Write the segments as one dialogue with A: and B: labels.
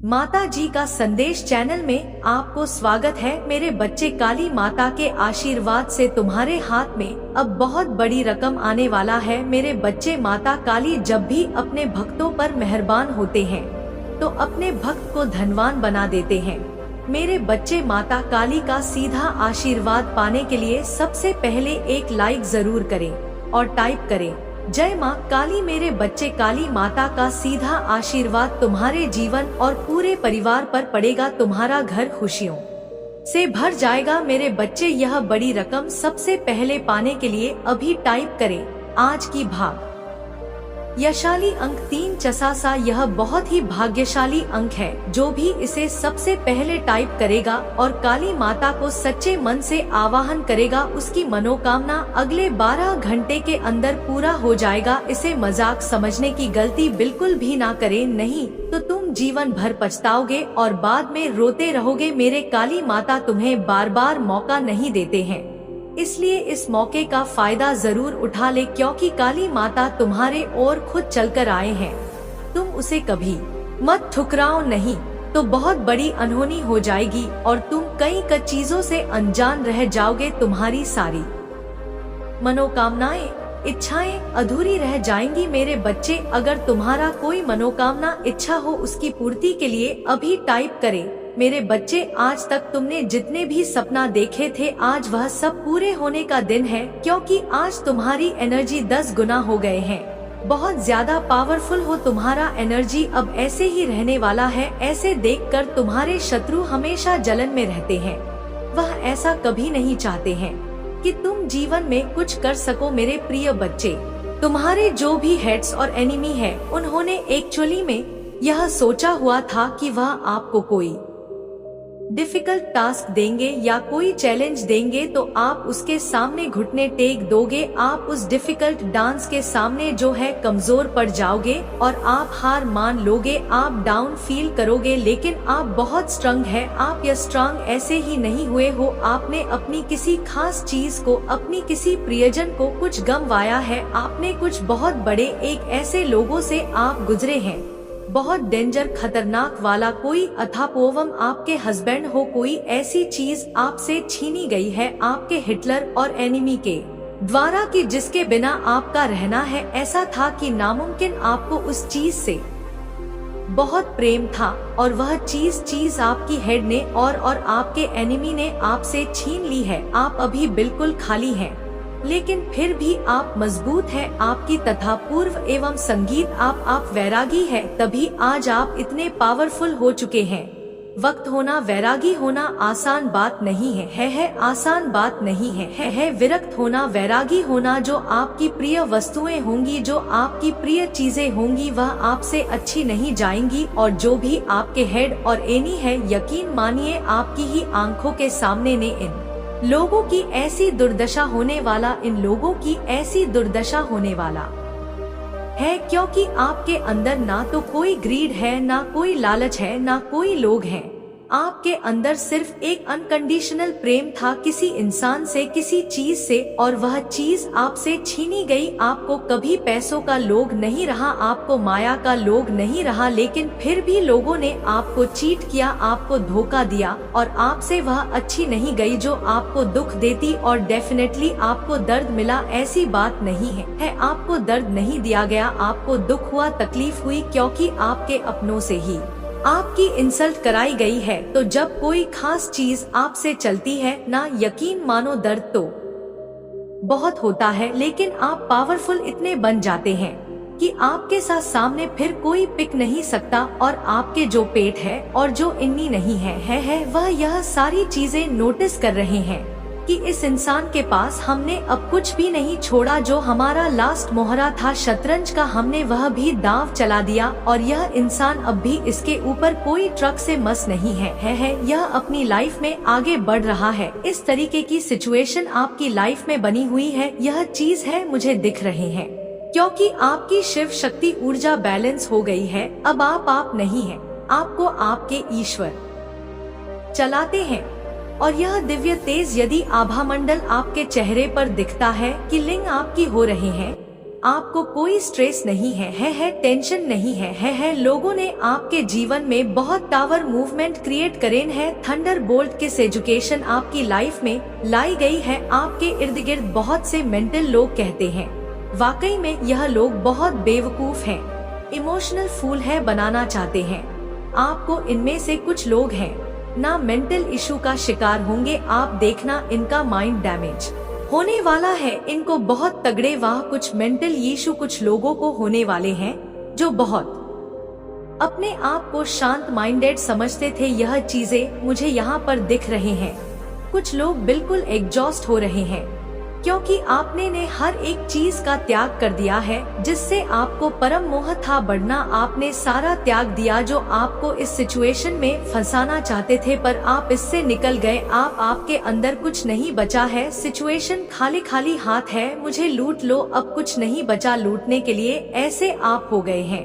A: माता जी का संदेश चैनल में आपको स्वागत है। मेरे बच्चे, काली माता के आशीर्वाद से तुम्हारे हाथ में अब बहुत बड़ी रकम आने वाला है। मेरे बच्चे, माता काली जब भी अपने भक्तों पर मेहरबान होते हैं तो अपने भक्त को धनवान बना देते हैं। मेरे बच्चे, माता काली का सीधा आशीर्वाद पाने के लिए सबसे पहले एक लाइक जरूर करें और टाइप करें जय माँ काली। मेरे बच्चे, काली माता का सीधा आशीर्वाद तुम्हारे जीवन और पूरे परिवार पर पड़ेगा। तुम्हारा घर खुशियों से भर जाएगा। मेरे बच्चे, यह बड़ी रकम सबसे पहले पाने के लिए अभी टाइप करें आज की भाग यशाली अंक 3 चसासा। यह बहुत ही भाग्यशाली अंक है। जो भी इसे सबसे पहले टाइप करेगा और काली माता को सच्चे मन से आवाहन करेगा, उसकी मनोकामना अगले 12 घंटे के अंदर पूरा हो जाएगा। इसे मजाक समझने की गलती बिल्कुल भी ना करें, नहीं तो तुम जीवन भर पछताओगे और बाद में रोते रहोगे। मेरे काली माता तुम्हें बार बार मौका नहीं देते हैं, इसलिए इस मौके का फायदा जरूर उठा ले, क्योंकि काली माता तुम्हारे ओर खुद चलकर आए हैं। तुम उसे कभी मत ठुकराओ, नहीं तो बहुत बड़ी अनहोनी हो जाएगी और तुम कई चीजों से अनजान रह जाओगे। तुम्हारी सारी मनोकामनाएं, इच्छाएं अधूरी रह जाएंगी। मेरे बच्चे, अगर तुम्हारा कोई मनोकामना, इच्छा हो, उसकी पूर्ति के लिए अभी टाइप करें मेरे बच्चे, आज तक तुमने जितने भी सपना देखे थे, आज वह सब पूरे होने का दिन है, क्योंकि आज तुम्हारी एनर्जी 10 गुना हो गए हैं। बहुत ज्यादा पावरफुल हो तुम्हारा एनर्जी, अब ऐसे ही रहने वाला है। ऐसे देखकर तुम्हारे शत्रु हमेशा जलन में रहते हैं। वह ऐसा कभी नहीं चाहते हैं कि तुम जीवन में कुछ कर सको। मेरे प्रिय बच्चे, तुम्हारे जो भी हेड्स और एनिमी है, उन्होंने एक्चुअली में यह सोचा हुआ था कि वह आपको कोई डिफिकल्ट टास्क देंगे या कोई चैलेंज देंगे तो आप उसके सामने घुटने टेक दोगे। आप उस डिफिकल्ट डांस के सामने जो है कमजोर पड़ जाओगे और आप हार मान लोगे, आप डाउन फील करोगे। लेकिन आप बहुत स्ट्रांग है। आप यह स्ट्रांग ऐसे ही नहीं हुए हो, आपने अपनी किसी खास चीज को, अपनी किसी प्रियजन को कुछ गंवाया है। आपने कुछ बहुत बड़े एक ऐसे लोगों से आप गुजरे हैं, बहुत डेंजर, खतरनाक वाला कोई, अथापोवम आपके हस्बैंड हो, कोई ऐसी चीज आपसे छीनी गई है आपके हिटलर और एनिमी के द्वारा कि जिसके बिना आपका रहना है ऐसा था कि नामुमकिन। आपको उस चीज से बहुत प्रेम था और वह चीज आपकी हेड ने और आपके एनिमी ने आपसे छीन ली है। आप अभी बिल्कुल खाली हैं, लेकिन फिर भी आप मजबूत हैं। आपकी तथा पूर्व एवं संगीत आप वैरागी है, तभी आज आप इतने पावरफुल हो चुके हैं। वक्त होना, वैरागी होना आसान बात नहीं है आसान बात नहीं है विरक्त होना, वैरागी होना। जो आपकी प्रिय वस्तुएं होंगी, जो आपकी प्रिय चीजें होंगी, वह आपसे अच्छी नहीं जाएंगी। और जो भी आपके हेड और एनी है, यकीन मानिए आपकी ही आंखों के सामने ने इन लोगों की ऐसी दुर्दशा होने वाला, इन लोगों की ऐसी दुर्दशा होने वाला है, क्योंकि आपके अंदर ना तो कोई ग्रीड है, ना कोई लालच है, ना कोई लोग हैं। आपके अंदर सिर्फ एक अनकंडीशनल प्रेम था किसी इंसान से, किसी चीज से, और वह चीज आपसे छीनी गई। आपको कभी पैसों का लोग नहीं रहा, आपको माया का लोग नहीं रहा, लेकिन फिर भी लोगों ने आपको चीट किया, आपको धोखा दिया और आपसे वह अच्छी नहीं गई जो आपको दुख देती। और डेफिनेटली आपको दर्द मिला, ऐसी बात नहीं है आपको दर्द नहीं दिया गया, आपको दुख हुआ, तकलीफ हुई, क्योंकि आपके अपनों से ही आपकी इंसल्ट कराई गई है। तो जब कोई खास चीज आपसे चलती है ना, यकीन मानो दर्द तो बहुत होता है, लेकिन आप पावरफुल इतने बन जाते हैं कि आपके साथ सामने फिर कोई पिक नहीं सकता। और आपके जो पेट है और जो इन्नी नहीं है वह यह सारी चीजें नोटिस कर रहे हैं कि इस इंसान के पास हमने अब कुछ भी नहीं छोड़ा। जो हमारा लास्ट मोहरा था शतरंज का, हमने वह भी दांव चला दिया और यह इंसान अब भी इसके ऊपर कोई ट्रक से मस नहीं है। यह अपनी लाइफ में आगे बढ़ रहा है। इस तरीके की सिचुएशन आपकी लाइफ में बनी हुई है, यह चीज है मुझे दिख रहे हैं, क्योंकि आपकी शिव शक्ति ऊर्जा बैलेंस हो गई है। अब आप नहीं है, आपको आपके ईश्वर चलाते हैं। और यह दिव्य तेज यदि आभा मंडल आपके चेहरे पर दिखता है कि लिंग आपकी हो रहे हैं, आपको कोई स्ट्रेस नहीं है टेंशन नहीं है। लोगों ने आपके जीवन में बहुत टावर मूवमेंट क्रिएट करें है। थंडर बोल्ट किस एजुकेशन आपकी लाइफ में लाई गई है। आपके इर्द गिर्द बहुत से मेंटल लोग कहते हैं वाकई में यह लोग बहुत बेवकूफ हैं, इमोशनल फूल है बनाना चाहते हैं आपको। इनमें से कुछ लोग हैं ना मेंटल इशू का शिकार होंगे आप, देखना इनका माइंड डैमेज होने वाला है। इनको बहुत तगड़े वह कुछ मेंटल इशू कुछ लोगों को होने वाले हैं जो बहुत अपने आप को शांत माइंडेड समझते थे। यह चीजें मुझे यहाँ पर दिख रहे हैं। कुछ लोग बिल्कुल एग्जॉस्ट हो रहे हैं क्योंकि आपने ने हर एक चीज का त्याग कर दिया है जिससे आपको परम मोह था बढ़ना। आपने सारा त्याग दिया जो आपको इस सिचुएशन में फंसाना चाहते थे, पर आप इससे निकल गए। आपके अंदर कुछ नहीं बचा है। सिचुएशन खाली खाली हाथ है, मुझे लूट लो, अब कुछ नहीं बचा लूटने के लिए। ऐसे आप हो गए हैं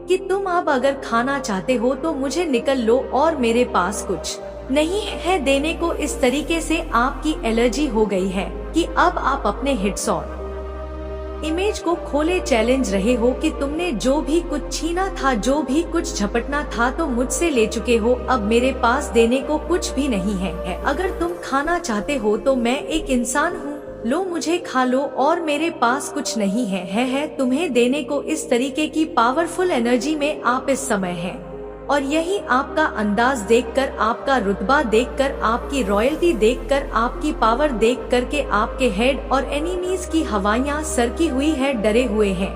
A: कि तुम अब अगर खाना चाहते हो तो मुझे निकल लो और मेरे पास कुछ नहीं है देने को। इस तरीके से आपकी एलर्जी हो गई है कि अब आप अपने हिट्स और इमेज को खोले चैलेंज रहे हो कि तुमने जो भी कुछ छीना था, जो भी कुछ झपटना था तो मुझसे ले चुके हो। अब मेरे पास देने को कुछ भी नहीं है। अगर तुम खाना चाहते हो तो मैं एक इंसान हूँ, लो मुझे खा लो और मेरे पास कुछ नहीं है तुम्हें देने को। इस तरीके की पावरफुल एनर्जी में आप इस समय हैं और यही आपका अंदाज देखकर, आपका रुतबा देखकर, आपकी रॉयल्टी देखकर, आपकी पावर देख कर के आपके हेड और एनिमीज की हवाइयाँ सरकी हुई है, डरे हुए हैं।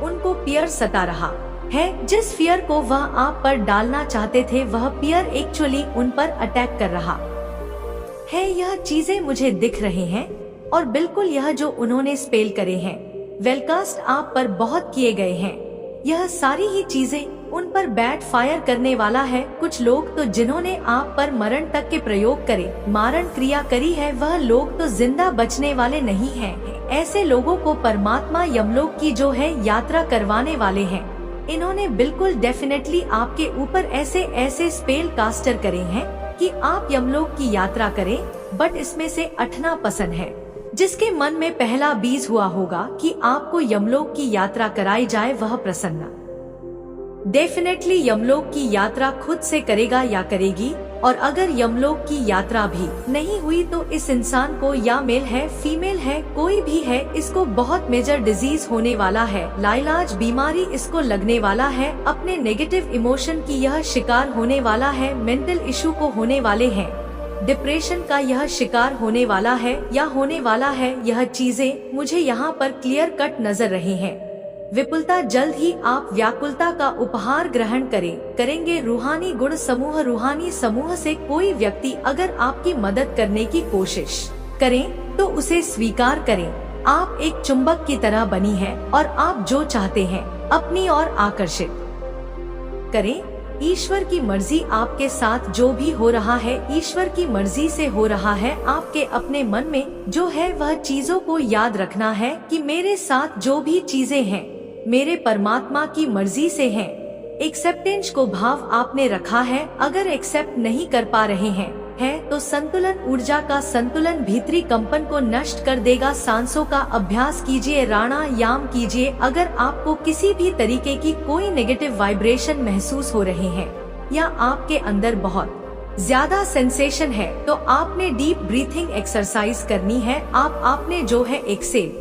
A: उनको फियर सता रहा है। जिस फियर को वह आप पर डालना चाहते थे वह फियर एक्चुअली उन पर अटैक कर रहा है। यह चीजें मुझे दिख रहे हैं और बिल्कुल यह जो उन्होंने स्पेल करे हैं, वेलकास्ट आप पर बहुत किए गए हैं, यह सारी ही चीजें उन पर बैट फायर करने वाला है। कुछ लोग तो जिन्होंने आप पर मरण तक के प्रयोग करे, मारण क्रिया करी है, वह लोग तो जिंदा बचने वाले नहीं हैं। ऐसे लोगों को परमात्मा यमलोक की जो है यात्रा करवाने वाले हैं। इन्होंने बिल्कुल डेफिनेटली आपके ऊपर ऐसे ऐसे स्पेल कास्टर करे हैं कि आप यमलोक की यात्रा करें, बट इसमें से अठना पसंद है। जिसके मन में पहला बीज हुआ होगा कि आपको यमलोक की यात्रा कराई जाए वह प्रसन्न डेफिनेटली यमलोक की यात्रा खुद से करेगा या करेगी। और अगर यमलोक की यात्रा भी नहीं हुई तो इस इंसान को, या मेल है फीमेल है कोई भी है, इसको बहुत मेजर डिजीज होने वाला है, लाइलाज बीमारी इसको लगने वाला है, अपने नेगेटिव इमोशन की यह शिकार होने वाला है, मेंटल इशू को होने वाले हैं, डिप्रेशन का यह शिकार होने वाला है या होने वाला है। यह चीजें मुझे यहाँ पर क्लियर कट नजर रही हैं। विपुलता जल्द ही आप व्याकुलता का उपहार ग्रहण करेंगे। रूहानी गुण समूह, रूहानी समूह से कोई व्यक्ति अगर आपकी मदद करने की कोशिश करें तो उसे स्वीकार करें। आप एक चुंबक की तरह बनी है और आप जो चाहते हैं अपनी ओर आकर्षित करें। ईश्वर की मर्जी आपके साथ जो भी हो रहा है ईश्वर की मर्जी से हो रहा है। आपके अपने मन में जो है वह चीजों को याद रखना है कि मेरे साथ जो भी चीजें हैं मेरे परमात्मा की मर्जी से हैं। एक्सेप्टेंस को भाव आपने रखा है। अगर एक्सेप्ट नहीं कर पा रहे हैं तो संतुलन, ऊर्जा का संतुलन भीतरी कंपन को नष्ट कर देगा। सांसों का अभ्यास कीजिए, प्राणायाम कीजिए। अगर आपको किसी भी तरीके की कोई नेगेटिव वाइब्रेशन महसूस हो रहे हैं या आपके अंदर बहुत ज्यादा सेंसेशन है तो आपने डीप ब्रीथिंग एक्सरसाइज करनी है। आपने जो है एक्सेल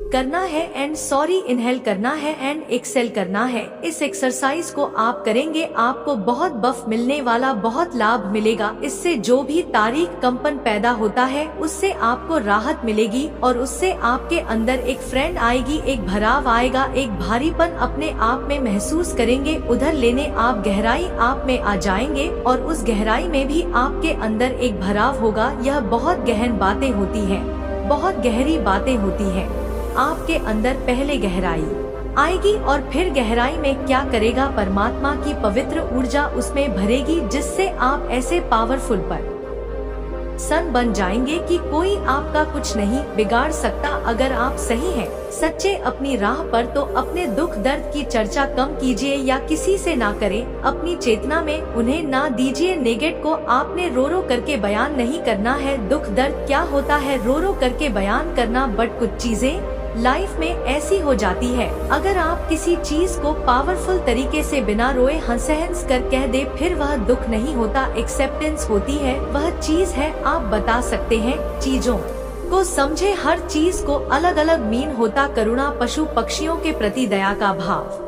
A: करना है एंड सॉरी इनहेल करना है एंड एक्सेल करना है। इस एक्सरसाइज को आप करेंगे आपको बहुत बफ मिलने वाला, बहुत लाभ मिलेगा। इससे जो भी तारीख कंपन पैदा होता है उससे आपको राहत मिलेगी और उससे आपके अंदर एक फ्रेंड आएगी, एक भराव आएगा, एक भारीपन अपने आप में महसूस करेंगे। उधर लेने आप गहराई आप में आ जाएंगे और उस गहराई में भी आपके अंदर एक भराव होगा। यह बहुत गहन बातें होती है, बहुत गहरी बातें होती है। आपके अंदर पहले गहराई आएगी और फिर गहराई में क्या करेगा, परमात्मा की पवित्र ऊर्जा उसमें भरेगी जिससे आप ऐसे पावरफुल सन बन जाएंगे कि कोई आपका कुछ नहीं बिगाड़ सकता। अगर आप सही हैं, सच्चे अपनी राह पर, तो अपने दुख दर्द की चर्चा कम कीजिए या किसी से ना करें। अपनी चेतना में उन्हें ना दीजिए। नेगेट को आपने रो रो करके बयान नहीं करना है। दुख दर्द क्या होता है रो रो करके बयान करना, बट कुछ चीजें लाइफ में ऐसी हो जाती है। अगर आप किसी चीज को पावरफुल तरीके से बिना रोए हंस कर कह दे, फिर वह दुख नहीं होता, एक्सेप्टेंस होती है। वह चीज है आप बता सकते हैं। चीजों को समझे, हर चीज को अलग अलग मीन होता। करुणा, पशु पक्षियों के प्रति दया का भाव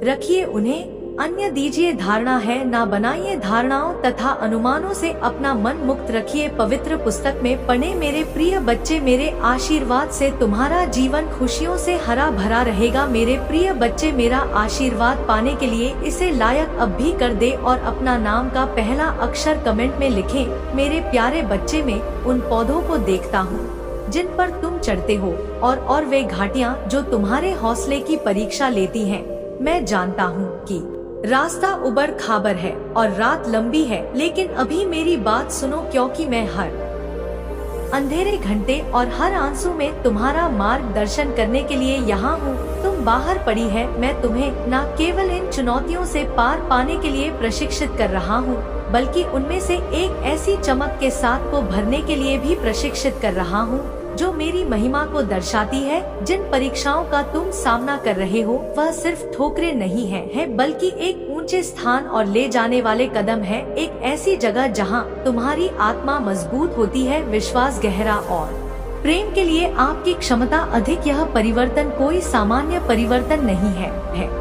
A: रखिए, उन्हें अन्य दीजिए। धारणा है ना बनाइए, धारणाओं तथा अनुमानों से अपना मन मुक्त रखिए। पवित्र पुस्तक में पढ़े मेरे प्रिय बच्चे, मेरे आशीर्वाद से तुम्हारा जीवन खुशियों से हरा भरा रहेगा। मेरे प्रिय बच्चे, मेरा आशीर्वाद पाने के लिए इसे लायक अब भी कर दे और अपना नाम का पहला अक्षर कमेंट में लिखें। मेरे प्यारे बच्चे, मैं उन पौधों को देखता हूँ जिन पर तुम चढ़ते हो और वे घाटियाँ जो तुम्हारे हौसले की परीक्षा लेती हैं। मैं जानता हूँ कि रास्ता उबड़ खाबड़ है और रात लंबी है, लेकिन अभी मेरी बात सुनो, क्योंकि मैं हर अंधेरे घंटे और हर आंसू में तुम्हारा मार्गदर्शन करने के लिए यहाँ हूँ। तुम बाहर पड़ी है, मैं तुम्हें न केवल इन चुनौतियों से पार पाने के लिए प्रशिक्षित कर रहा हूँ, बल्कि उनमें से एक ऐसी चमक के साथ को भरने के लिए भी प्रशिक्षित कर रहा हूँ जो मेरी महिमा को दर्शाती है। जिन परीक्षाओं का तुम सामना कर रहे हो वह सिर्फ ठोकरें नहीं है, बल्कि एक ऊंचे स्थान और ले जाने वाले कदम है। एक ऐसी जगह जहां तुम्हारी आत्मा मजबूत होती है, विश्वास गहरा और प्रेम के लिए आपकी क्षमता अधिक। यह परिवर्तन कोई सामान्य परिवर्तन नहीं है।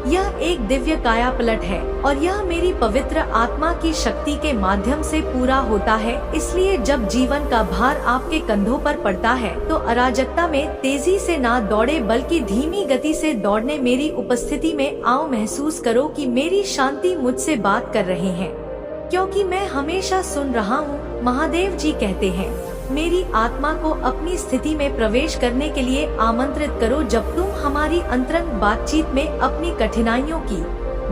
A: यह एक दिव्य काया पलट है और यह मेरी पवित्र आत्मा की शक्ति के माध्यम से पूरा होता है। इसलिए जब जीवन का भार आपके कंधों पर पड़ता है तो अराजकता में तेजी से ना दौड़े, बल्कि धीमी गति से दौड़ने मेरी उपस्थिति में आओ। महसूस करो कि मेरी शांति मुझसे बात कर रहे हैं, क्योंकि मैं हमेशा सुन रहा हूँ। महादेव जी कहते हैं, मेरी आत्मा को अपनी स्थिति में प्रवेश करने के लिए आमंत्रित करो। जब तुम हमारी अंतरंग बातचीत में अपनी कठिनाइयों की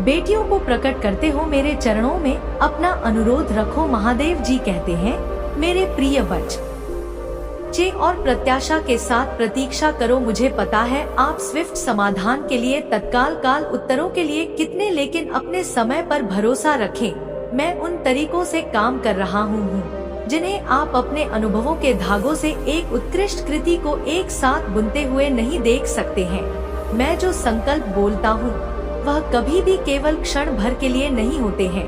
A: बेटियों को प्रकट करते हो, मेरे चरणों में अपना अनुरोध रखो। महादेव जी कहते हैं, मेरे प्रिय बच्चे, और प्रत्याशा के साथ प्रतीक्षा करो। मुझे पता है आप स्विफ्ट समाधान के लिए, तत्काल काल उत्तरों के लिए कितने, लेकिन अपने समय पर भरोसा रखें। मैं उन तरीकों से काम कर रहा हूँ जिन्हें आप अपने अनुभवों के धागों से एक उत्कृष्ट कृति को एक साथ बुनते हुए नहीं देख सकते हैं। मैं जो संकल्प बोलता हूँ वह कभी भी केवल क्षण भर के लिए नहीं होते हैं,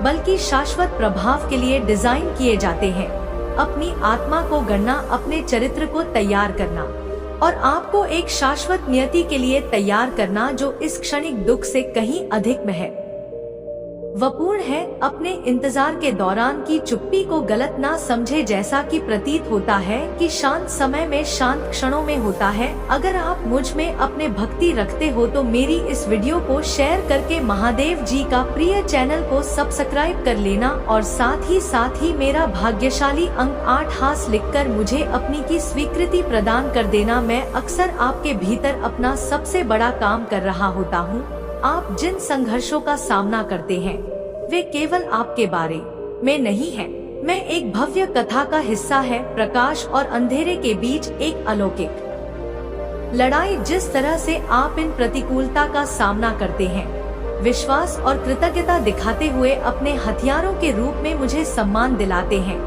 A: बल्कि शाश्वत प्रभाव के लिए डिजाइन किए जाते हैं। अपनी आत्मा को गढ़ना, अपने चरित्र को तैयार करना और आपको एक शाश्वत नियति के लिए तैयार करना जो इस क्षणिक दुख से कहीं अधिक महत्वपूर्ण है। अपने इंतजार के दौरान की चुप्पी को गलत ना समझे, जैसा कि प्रतीत होता है कि शांत समय में शांत क्षणों में होता है। अगर आप मुझ में अपने भक्ति रखते हो तो मेरी इस वीडियो को शेयर करके महादेव जी का प्रिय चैनल को सब्सक्राइब कर लेना और साथ ही मेरा भाग्यशाली अंक 8 हास लिखकर मुझे अपनी की स्वीकृति प्रदान कर देना। मैं अक्सर आपके भीतर अपना सबसे बड़ा काम कर रहा होता हूँ। आप जिन संघर्षों का सामना करते हैं वे केवल आपके बारे में नहीं है। मैं एक भव्य कथा का हिस्सा है, प्रकाश और अंधेरे के बीच एक अलौकिक लड़ाई। जिस तरह से आप इन प्रतिकूलता का सामना करते हैं, विश्वास और कृतज्ञता दिखाते हुए अपने हथियारों के रूप में मुझे सम्मान दिलाते हैं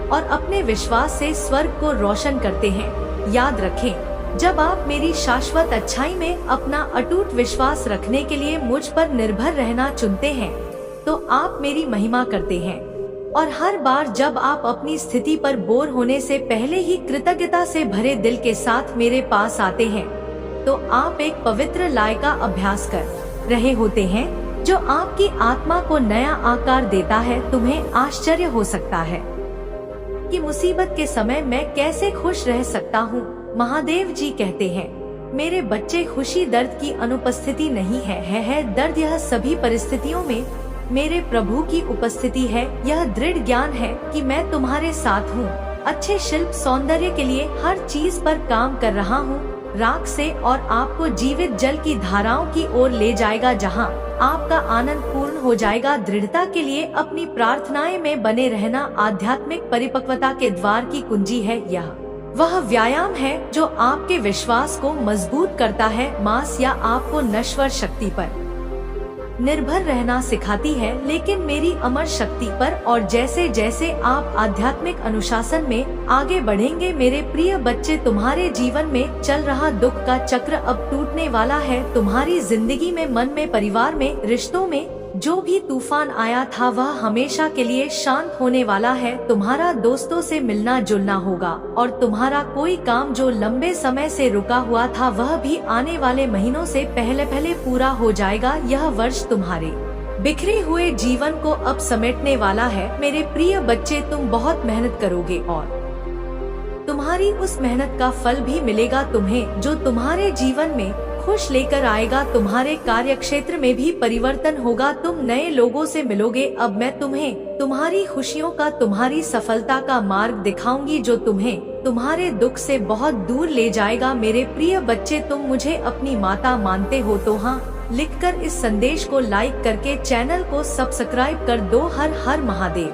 A: और अपने विश्वास से स्वर्ग को रोशन करते हैं। याद रखें, जब आप मेरी शाश्वत अच्छाई में अपना अटूट विश्वास रखने के लिए मुझ पर निर्भर रहना चुनते हैं तो आप मेरी महिमा करते हैं। और हर बार जब आप अपनी स्थिति पर बोर होने से पहले ही कृतज्ञता से भरे दिल के साथ मेरे पास आते हैं तो आप एक पवित्र लय का अभ्यास कर रहे होते हैं जो आपकी आत्मा को नया आकार देता है। तुम्हें आश्चर्य हो सकता है कि मुसीबत के समय मैं कैसे खुश रह सकता हूँ। महादेव जी कहते हैं, मेरे बच्चे, खुशी दर्द की अनुपस्थिति नहीं है दर्द यह सभी परिस्थितियों में मेरे प्रभु की उपस्थिति है। यह दृढ़ ज्ञान है कि मैं तुम्हारे साथ हूँ। अच्छे शिल्प सौंदर्य के लिए हर चीज पर काम कर रहा हूँ, राख से, और आपको जीवित जल की धाराओं की ओर ले जाएगा जहाँ आपका आनंद पूर्ण हो जाएगा। दृढ़ता के लिए अपनी प्रार्थनाएं में बने रहना आध्यात्मिक परिपक्वता के द्वार की कुंजी है। यह वह व्यायाम है जो आपके विश्वास को मजबूत करता है, मांस या आपको नश्वर शक्ति पर निर्भर रहना सिखाती है, लेकिन मेरी अमर शक्ति पर। और जैसे जैसे आप आध्यात्मिक अनुशासन में आगे बढ़ेंगे मेरे प्रिय बच्चे, तुम्हारे जीवन में चल रहा दुख का चक्र अब टूटने वाला है। तुम्हारी जिंदगी में, मन में, परिवार में, रिश्तों में जो भी तूफान आया था वह हमेशा के लिए शांत होने वाला है। तुम्हारा दोस्तों से मिलना जुलना होगा और तुम्हारा कोई काम जो लंबे समय से रुका हुआ था वह भी आने वाले महीनों से पहले पूरा हो जाएगा। यह वर्ष तुम्हारे बिखरे हुए जीवन को अब समेटने वाला है। मेरे प्रिय बच्चे, तुम बहुत मेहनत करोगे और तुम्हारी उस मेहनत का फल भी मिलेगा तुम्हें, जो तुम्हारे जीवन में खुश लेकर आएगा। तुम्हारे कार्य क्षेत्र में भी परिवर्तन होगा, तुम नए लोगों से मिलोगे। अब मैं तुम्हें तुम्हारी खुशियों का, तुम्हारी सफलता का मार्ग दिखाऊंगी जो तुम्हें तुम्हारे दुख से बहुत दूर ले जाएगा। मेरे प्रिय बच्चे, तुम मुझे अपनी माता मानते हो तो हाँ लिखकर इस संदेश को लाइक करके चैनल को सब्सक्राइब कर दो। हर हर महादेव।